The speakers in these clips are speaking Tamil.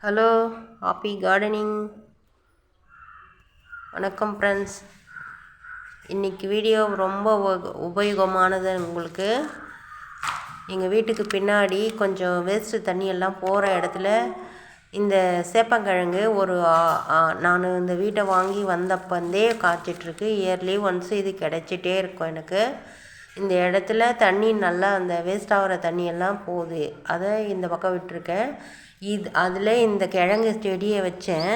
Hello, happy gardening. வணக்கம் ஃப்ரெண்ட்ஸ். இன்றைக்கி வீடியோ ரொம்ப உபயோகமானது உங்களுக்கு. எங்கள் வீட்டுக்கு பின்னாடி கொஞ்சம் வேஸ்ட்டு தண்ணியெல்லாம் போகிற இடத்துல இந்த சேப்பங்கிழங்கு நான் இந்த வீட்டை வாங்கி வந்தப்பந்தே காய்ச்சிட்ருக்கு. இயர்லி ஒன்ஸ் இது கிடச்சிட்டே இருக்கும் எனக்கு. இந்த இடத்துல தண்ணி நல்லா அந்த வேஸ்ட் ஆகிற தண்ணியெல்லாம் போகுது. அதை இந்த பக்கம் விட்டுருக்கேன். அதில் இந்த கிழங்கு செடியை வச்சேன்.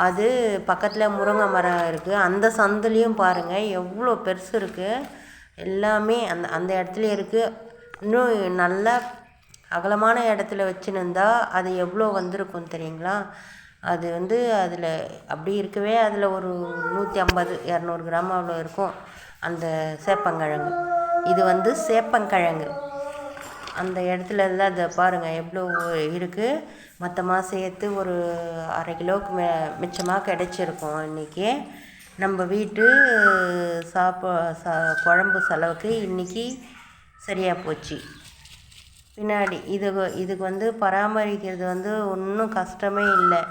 அது பக்கத்தில் முருங்கை மரம் இருக்குது. அந்த சந்துலேயும் பாருங்கள் எவ்வளோ பெருசு இருக்குது. எல்லாமே அந்த இடத்துல இருக்குது. இன்னும் நல்லா அகலமான இடத்துல வச்சுருந்தா அது எவ்வளோ வந்திருக்கும் தெரியுங்களா? அது அதில் அப்படி இருக்கவே அதில் ஒரு 150-200 கிராம் அவ்வளோ இருக்கும் அந்த சேப்பங்கிழங்கு. இது சேப்பங்கிழங்கு. அந்த இடத்துல எல்லாம் அதை பாருங்கள் எவ்வளோ இருக்குது. மொத்தமாக சேர்த்து ஒரு அரை கிலோவுக்கு மிச்சமாக கிடச்சிருக்கும். இன்றைக்கி நம்ம வீட்டு குழம்பு செலவுக்கு இன்றைக்கி சரியாக போச்சு. பின்னாடி இதுக்கு பராமரிக்கிறது ஒன்றும் கஷ்டமே இல்லை.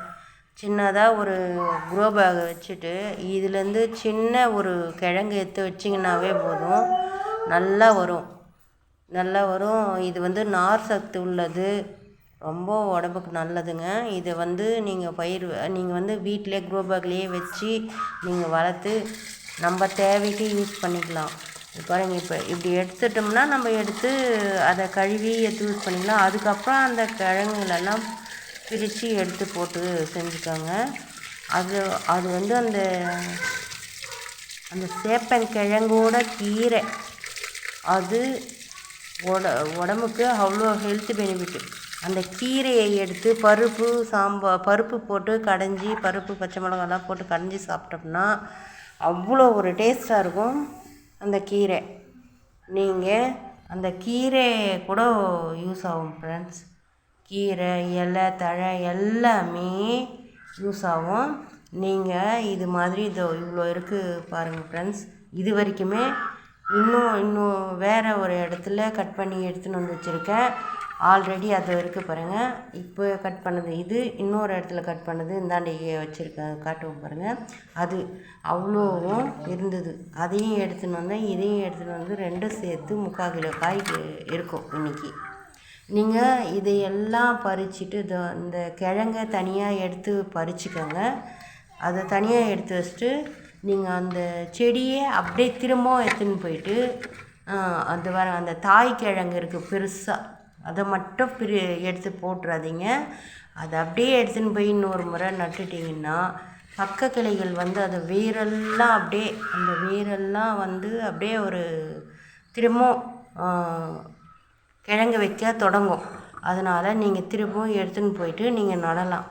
சின்னதாக ஒரு க்ரோ பேகை வச்சுட்டு இதுலேருந்து சின்ன ஒரு கிழங்கு எடுத்து வச்சிங்கன்னாவே போதும், நல்லா வரும். இது நார் சத்து உள்ளது, ரொம்ப உடம்புக்கு நல்லதுங்க. இதை நீங்கள் வீட்டிலே க்ரோ பேக்லேயே வச்சு நீங்கள் வளர்த்து நம்ம தேவைக்கு யூஸ் பண்ணிக்கலாம். பாருங்கள், இப்போ இப்படி எடுத்துட்டோம்னா நம்ம எடுத்து அதை கழுவி எடுத்து யூஸ் பண்ணிக்கலாம். அதுக்கப்புறம் அந்த கிழங்குகளெல்லாம் பிரித்து எடுத்து போட்டு செஞ்சுக்கோங்க. அது அந்த சேப்பங்கிழங்கோட கீரை அது உடம்புக்கு அவ்வளோ ஹெல்த் பெனிஃபிட்டு. அந்த கீரையை எடுத்து பருப்பு போட்டு கடைஞ்சி, பருப்பு பச்சை மிளகாலாம் போட்டு கடைஞ்சி சாப்பிட்டோம்னா அவ்வளோ ஒரு டேஸ்ட்டாக இருக்கும் அந்த கீரை. நீங்கள் அந்த கீரை கூட யூஸ் ஆகும் ஃப்ரெண்ட்ஸ். கீரை, இலை, தழை எல்லாமே யூஸ் ஆகும். நீங்கள் இது மாதிரி இவ்வளோ இருக்குது பாருங்கள் ஃப்ரெண்ட்ஸ். இது வரைக்குமே இன்னும் வேறு ஒரு இடத்துல கட் பண்ணி எடுத்துன்னு வந்து வச்சுருக்கேன். ஆல்ரெடி அது இருக்குது பாருங்கள். இப்போ கட் பண்ணது இது, இன்னொரு இடத்துல கட் பண்ணது இந்தாண்டி வச்சுருக்கேன், காட்டுவோம் பாருங்கள். அது அவ்வளோவும் இருந்தது. அதையும் எடுத்துன்னு வந்தேன், இதையும் எடுத்துன்னு வந்து ரெண்டும் சேர்த்து 3/4 கிலோ காய் இருக்கும் இன்றைக்கி. நீங்கள் இதையெல்லாம் பறிச்சுட்டு இந்த கிழங்கை தனியாக எடுத்து பறிச்சுக்கோங்க. அதை தனியாக எடுத்து வச்சுட்டு நீங்கள் அந்த செடியை அப்படியே திரும்பவும் எடுத்துன்னு போயிட்டு அந்த தாய் கிழங்கு இருக்குது பெருசாக, அதை மட்டும் எடுத்து போட்டுறாதீங்க. அதை அப்படியே எடுத்துன்னு போய் இன்னொரு முறை நட்டுட்டிங்கன்னா பக்க கிளைகள் அது வேரெல்லாம் அப்படியே அந்த வேரெல்லாம் அப்படியே ஒரு திரும்பவும் கிழங்கு வைக்க தொடங்கும். அதனால் நீங்கள் திரும்பவும் எடுத்துன்னு போயிட்டு நீங்கள் நடலாம்.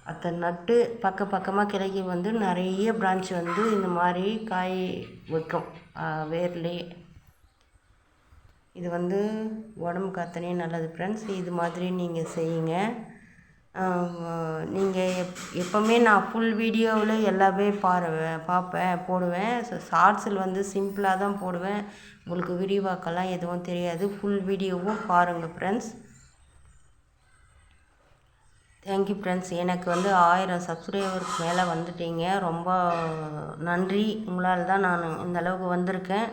அதை நட்டு பக்கமாக கிளைக்கு நிறைய பிரான்ச் இந்த மாதிரி காய் வைக்கும் வேர்லேயே. இது உடம்புக்கு அத்தனையே நல்லது ஃப்ரெண்ட்ஸ். இது மாதிரி நீங்கள் செய்யுங்க. நீங்கள் எப்போவுமே நான் ஃபுல் வீடியோவில் எல்லாமே பார்ப்பேன், போடுவேன். ஷார்ட்ஸில் சிம்பிளாக தான் போடுவேன். உங்களுக்கு விரிவாக்கெல்லாம் எதுவும் தெரியாது. ஃபுல் வீடியோவும் பாருங்கள் ஃப்ரெண்ட்ஸ். Thank you friends. எனக்கு 1000 சப்ஸ்கிரைபருக்கு மேலே வந்துட்டீங்க. ரொம்ப நன்றி. உங்களால் தான் நான் இந்த அளவுக்கு வந்திருக்கேன்.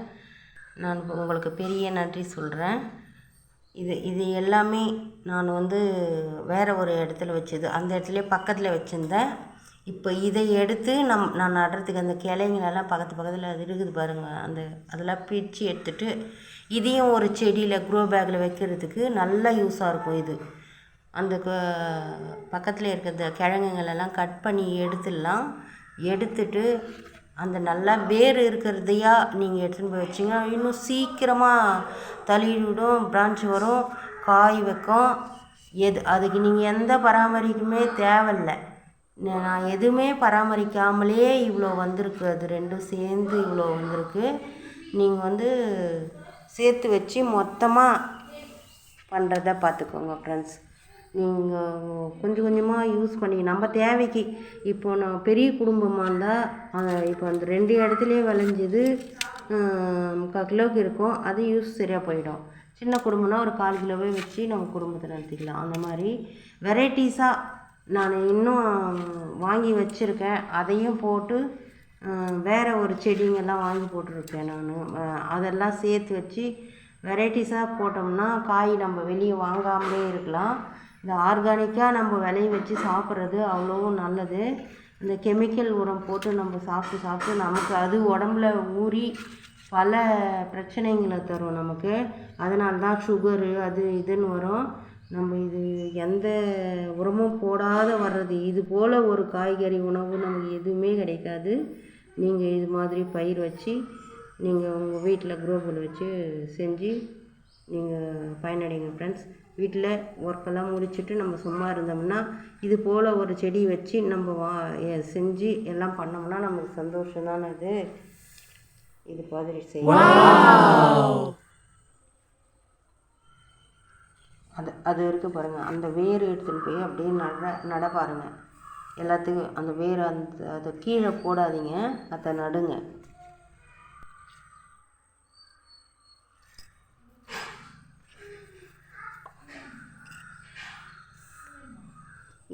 நான் உங்களுக்கு பெரிய நன்றி சொல்கிறேன். இது எல்லாமே நான் வேறு ஒரு இடத்துல வச்சது, அந்த இடத்துலையே பக்கத்தில் வச்சுருந்தேன். இப்போ இதை எடுத்து நான் நடுறதுக்கு அந்த கிளைங்களெல்லாம் பக்கத்தில் அது இருக்குது பாருங்கள், அதெல்லாம் பிரித்து எடுத்துகிட்டு இதையும் ஒரு செடியில் க்ரோ பேக்கில் வைக்கிறதுக்கு நல்லா யூஸாக இருக்கும். இது அந்த பக்கத்தில் இருக்கிற கிழங்குங்களெல்லாம் கட் பண்ணி எடுத்துட்டு அந்த நல்லா வேர் இருக்கிறதையா நீங்கள் எடுத்துன்னு போய் வச்சிங்க, இன்னும் சீக்கிரமாக தளிவிடும், பிரான்ச் வரும், காய் வைக்கும். அதுக்கு நீங்கள் எந்த பராமரிப்புமே தேவையில்லை. நான் எதுவுமே பராமரிக்காமலே இவ்வளோ வந்திருக்கு. அது ரெண்டும் சேர்ந்து இவ்வளோ வந்திருக்கு. நீங்கள் சேர்த்து வச்சு மொத்தமாக பண்ணுறத பார்த்துக்கோங்க ஃப்ரெண்ட்ஸ். நீங்கள் கொஞ்சம் கொஞ்சமாக யூஸ் பண்ணி நம்ம தேவைக்கு. இப்போ நான் பெரிய குடும்பமாக இருந்தால் இப்போ அந்த 2 இடத்துலையே விளைஞ்சது 3/4 கிலோவுக்கு இருக்கும். அது யூஸ் சரியாக போயிடும். சின்ன குடும்பம்னா ஒரு 1/4 கிலோவே வச்சு நம்ம குடும்பத்தை நடத்திக்கலாம். அந்த மாதிரி வெரைட்டிஸாக நான் இன்னும் வாங்கி வச்சுருக்கேன். அதையும் போட்டு வேறு ஒரு செடிங்கெல்லாம் வாங்கி போட்டிருக்கேன் நான். அதெல்லாம் சேர்த்து வச்சு வெரைட்டிஸாக போட்டோம்னா காய் நம்ம வெளியே வாங்காமலே இருக்கலாம். இந்த ஆர்கானிக்காக நம்ம விளைய வச்சு சாப்பிட்றது அவ்வளோவும் நல்லது. இந்த கெமிக்கல் உரம் போட்டு நம்ம சாப்பிட்டு நமக்கு அது உடம்புல ஊறி பல பிரச்சனைகளை தரும் நமக்கு. அதனால தான் சுகரு அது இதுன்னு வரும். நம்ம இது எந்த உரமும் போடாத வர்றது. இது போல் ஒரு காய்கறி உணவு நமக்கு எதுவுமே கிடைக்காது. நீங்கள் இது மாதிரி பயிர் வச்சு நீங்கள் உங்கள் வீட்டில் குரோபல் வச்சு செஞ்சு நீங்கள் பயனடைங்க ஃப்ரெண்ட்ஸ். வீட்டில் ஒர்க்கெல்லாம் முடிச்சுட்டு நம்ம சும்மா இருந்தோம்னா இது போல் ஒரு செடி வச்சு நம்ம செஞ்சு எல்லாம் பண்ணோம்னா நமக்கு சந்தோஷம் தானே. இது மாதிரி செய்யணும். அது இருக்குது பாருங்கள். அந்த வேர் எடுத்துகிட்டு போய் அப்படியே நட பாருங்கள். எல்லாத்துக்கும் அந்த வேர் அதை கீழே போடாதீங்க, அதை நடுங்க.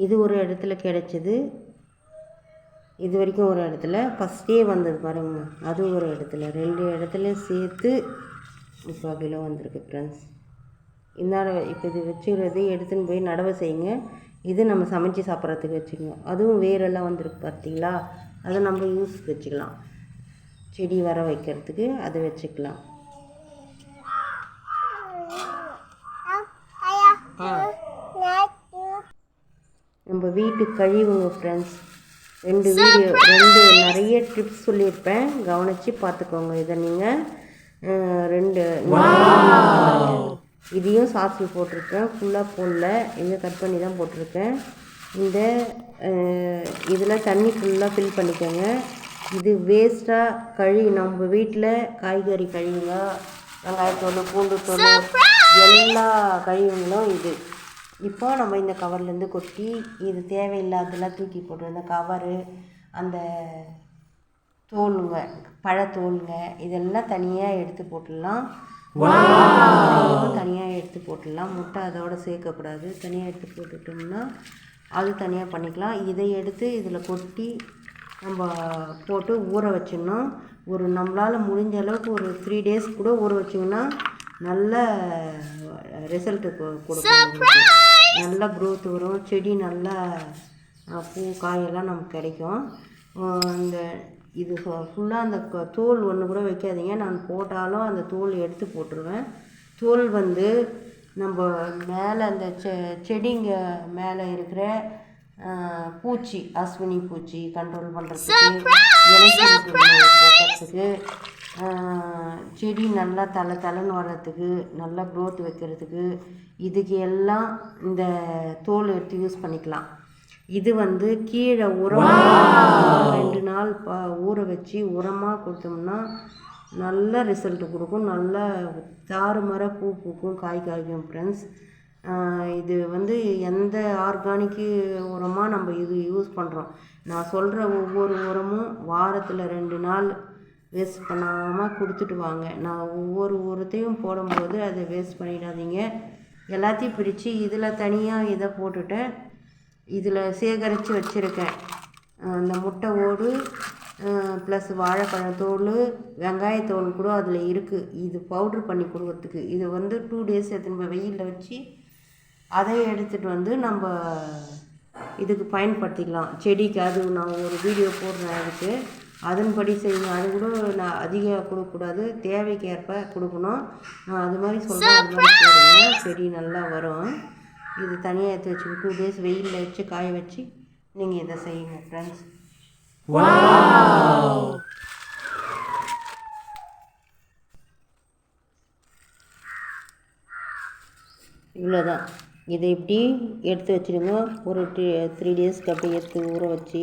இது ஒரு இடத்துல கிடைச்சிது. இது வரைக்கும் ஒரு இடத்துல ஃபஸ்ட்டே வந்தது பாருங்கள். அது ஒரு இடத்துல 2 இடத்துல சேர்த்து 3/4 கிலோ வந்திருக்கு ஃப்ரெண்ட்ஸ். இப்போ இது வச்சுக்கிறது எடுத்துன்னு போய் நடவை செய்யுங்க. இது நம்ம சமைச்சி சாப்பிட்றதுக்கு வச்சுக்கோங்க. அதுவும் வேரெல்லாம் வந்திருக்கு பார்த்தீங்களா. அதை நம்ம யூஸ்க்கு வச்சுக்கலாம். செடி வர வைக்கிறதுக்கு அது வச்சுக்கலாம். நம்ம வீட்டுக்கு கழிவுங்க ஃப்ரெண்ட்ஸ். 2 நிறைய டிப்ஸ் சொல்லியிருப்பேன், கவனித்து பார்த்துக்கோங்க. இதை நீங்கள் 2 இதையும் சாஸில் போட்டிருக்கேன், ஃபுல்லாக போடல, இதை கட் பண்ணி தான் போட்டிருக்கேன். இந்த இதில் தண்ணி ஃபுல்லாக ஃபில் பண்ணிக்கோங்க. இது வேஸ்ட்டாக நம்ம வீட்டில் காய்கறி கழிவுங்க, வெங்காயத்தோல், பூண்டு தோல், எல்லா கழிவுங்களும் இது. இப்போ நம்ம இந்த கவர்லேருந்து கொட்டி இது தேவையில்லாதெல்லாம் தூக்கி போட்டு அந்த கவரு, அந்த தோலுங்க, பழத்தோலுங்க, இதெல்லாம் தனியாக எடுத்து போட்டுடலாம். தனியாக எடுத்து போட்டுடலாம். முட்டை அதோடு சேர்க்கக்கூடாது. தனியாக எடுத்து போட்டுட்டோம்னா அது தனியாக பண்ணிக்கலாம். இதை எடுத்து இதில் கொட்டி நம்ம போட்டு ஊற வச்சிடணும். நம்மளால் முடிஞ்ச அளவுக்கு ஒரு 3 days கூட ஊற வச்சிங்கன்னா நல்ல ரிசல்ட்டு கொடுக்கும். நல்லா க்ரோத் வரும். செடி நல்லா பூ காயெல்லாம் நமக்கு கிடைக்கும். இது ஃபுல்லாக அந்த தோல் ஒன்று கூட வைக்காதீங்க. நான் போட்டாலும் அந்த தோல் எடுத்து போட்டுருவேன். தோல் நம்ம மேலே அந்த செடிங்க மேலே இருக்கிற பூச்சி, அஸ்வினி பூச்சி கண்ட்ரோல் பண்ணுறதுக்கு, போக்குறதுக்கு, செடி நல்லா தலைன்னு வர்றதுக்கு, நல்லா க்ரோத் வைக்கிறதுக்கு, இதுக்கு எல்லாம் இந்த தோல் எடுத்து யூஸ் பண்ணிக்கலாம். இது கீழே உரமாக 2 நாள் ஊற வச்சு உரமாக கொடுத்தோம்னா நல்ல ரிசல்ட்டு கொடுக்கும். நல்லா தாறுமாற பூ பூக்கும், காய் காய்க்கும் ஃப்ரெண்ட்ஸ். இது எந்த ஆர்கானிக்கு உரமாக நம்ம இது யூஸ் பண்ணுறோம். நான் சொல்கிற ஒவ்வொரு உரமும் வாரத்தில் 2 நாள் வேஸ்ட் பண்ணாமல் கொடுத்துட்டு வாங்க. நான் ஒவ்வொரு உரத்தையும் போடும்போது அதை வேஸ்ட் பண்ணிடாதீங்க. எல்லாத்தையும் பிரித்து இதில் தனியாக இதை போட்டுட்டேன். இதில் சேகரித்து வச்சுருக்கேன். அந்த முட்டை ஓடு ப்ளஸ் வாழைப்பழத்தோல், வெங்காயத்தோல் கூட அதில் இருக்குது. இது பவுட்ரு பண்ணி கொடுக்கறதுக்கு. இது 2 days எடுத்துன்னு போய் வெயிலில் வச்சு அதை எடுத்துகிட்டு நம்ம இதுக்கு பயன்படுத்திக்கலாம். செடிக்கு அது நான் ஒரு வீடியோ போடுறேன். அதுக்கு அதன்படி செய்யுங்க. அது கூட நான் அதிகம் கொடுக்கக்கூடாது, தேவைக்கு ஏற்ப கொடுக்கணும். நான் அது மாதிரி சொல்கிறேன். அது மாதிரி போடுங்க, செடி நல்லா வரும். இது தனியாக எடுத்து வச்சு 2 days வெயிலில் வச்சு காய வச்சு நீங்கள் இதை செய்யுங்க ஃப்ரெண்ட்ஸ். இவ்வளோதான். இதை இப்படி எடுத்து வச்சுருங்க. ஒரு 3 daysக்கு அப்படியே எடுத்து ஊற வச்சு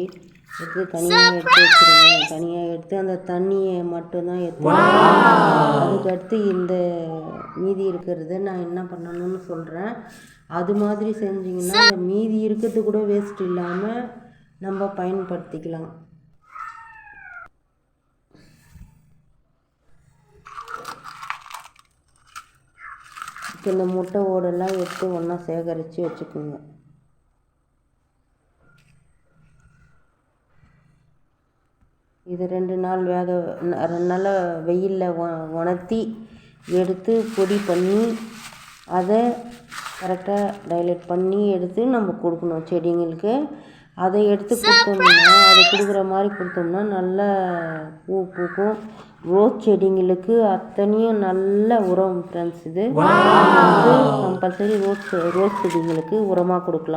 எடுத்து தனியாக எடுத்து வச்சுருங்க. தனியாக எடுத்து அந்த தண்ணியை மட்டும்தான் எடுத்து, அதுக்கடுத்து இந்த மீதி இருக்கிறத நான் என்ன பண்ணணும்னு சொல்கிறேன். அது மாதிரி செஞ்சிங்கன்னா மீதி இருக்கிறது கூட வேஸ்ட் இல்லாமல் நம்ம பயன்படுத்திக்கலாம். இப்போ இந்த முட்டை ஓடெல்லாம் எடுத்து ஒன்றா சேகரித்து வச்சுக்கோங்க. இது 2 நாள் 2 நாள் வெயிலில் உணர்த்தி எடுத்து பொடி பண்ணி அதை கரெக்டாக டைலேட் பண்ணி எடுத்து நம்ம கொடுக்கணும் செடிங்களுக்கு. அதை எடுத்து கொடுத்தோம்னா அதை கொடுக்குற மாதிரி கொடுத்தோம்னா நல்லா பூ பூக்கும். ரோஸ் செடிங்களுக்கு அத்தனையும் நல்ல உரம் ஃப்ரெண்ட்ஸ். இது கம்பல்சரி ரோஸ் செடிங்களுக்கு உரமாக கொடுக்கலாம்.